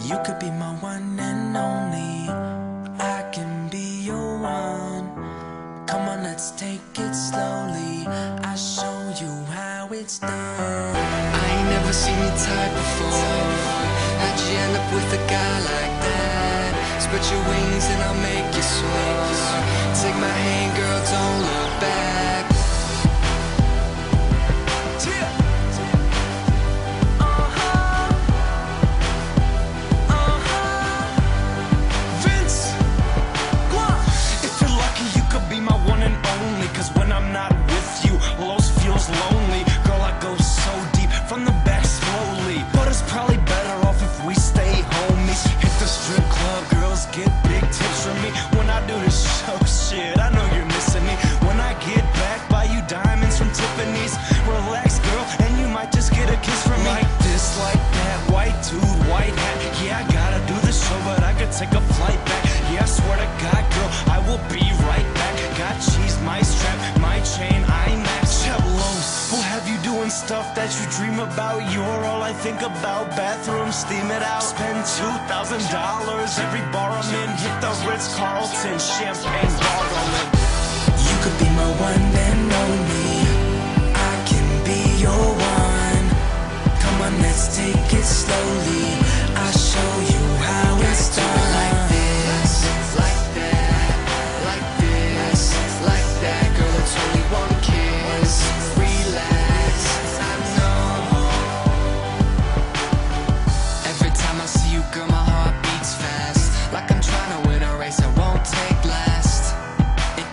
You could be my one and only. I can be your one. Come on, let's take it slowly. I'll show you how it's done. I ain't never seen your type before. How'd you end up with a guy like that? Spread your wings and I'll make you soar. Take my hand, girl, don't look back. Lonely, girl, I go so deep from the back slowly. But it's probably better off if we stay homies. Hit the strip club, girls get big tips from me. When I do this show, shit, I know you're missing me. When I get back, buy you diamonds from Tiffany's. Relax, girl, and you might just get a kiss from me. Like this, like that, white dude, white hat. Yeah, I gotta do the show, but I could take a flight back. Yeah, I swear to God, girl, I will be right back. Got cheese, my strap, my chain, IMAX. We'll have you doing stuff that you dream about. You're all I think about. Bathroom, steam it out. Spend $2,000 every bar I'm in. Hit the Ritz-Carlton, champagne bottling. You could be my one and only. I can be your one. Come on, let's take it slowly. I'll show you how it's done. Like this, like that, like this, like that. Girl, it's only one kiss. Relax, I know. Every time I see you, girl, my heart beats fast. Like I'm trying to win a race I won't take last.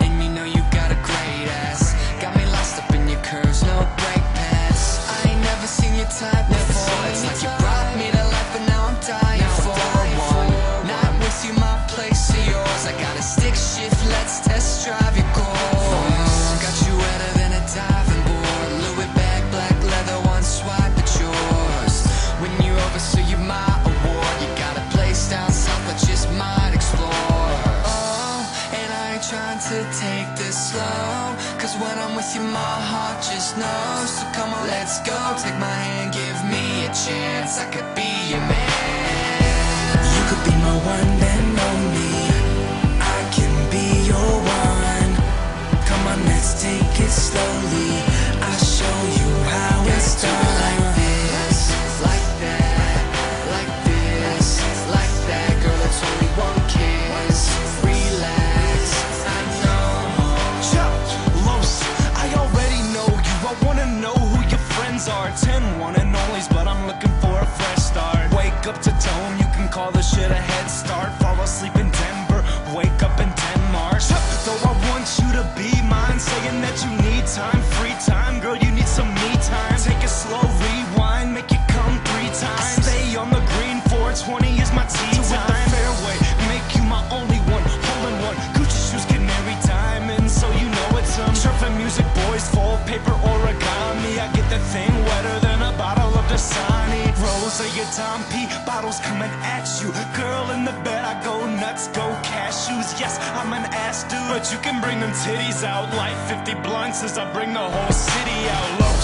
And you know you got a great ass. Got me lost up in your curves, no brake pads. I ain't never seen your type before. It's like you brought me to life, but now I'm dying for one. Not with you, my place or yours. I got a stick shift, let's test drive your course. Got you wetter than a diving board. Louis bag, black leather, one swipe, it's yours. When you're over, so you're my award. You got a place down south, but just might explore. Oh, and I ain't trying to take this slow, cause when I'm with you, my heart just knows. So come on, let's go, take my hand, give me a chance. I could be your man. You could be my one and only. I can be your one. Come on, let's take it slowly. I'll show you how it's done. Like this, like that, like this, like that. Girl, it's only one kiss. Relax, I know. Los, I already know you. I wanna know who your friends are. 10 one and onlys, but I'm looking for a fresh start. Wake up to Dome, you can call this shit a head start. Fall asleep in Denver, wake up in Denmark. Though I want you to be mine, saying that you need time, free time. Girl, you need some me time. Take a slow rewind, make you come 3 times. I stay on the green, 420 is my tea time. Fairway, make you my only one, hole in one. Gucci shoes, canary diamonds, so you know it's surfing music, boys, full paper origami. I get that thing wetter than a bottle of Dasani. Rose of your Dom P, bottles coming at you. Girl in the bed, I go nuts, go cashews. Yes, I'm an ass dude, but you can bring them titties out. Like 50 blunts as I bring the whole city out. Low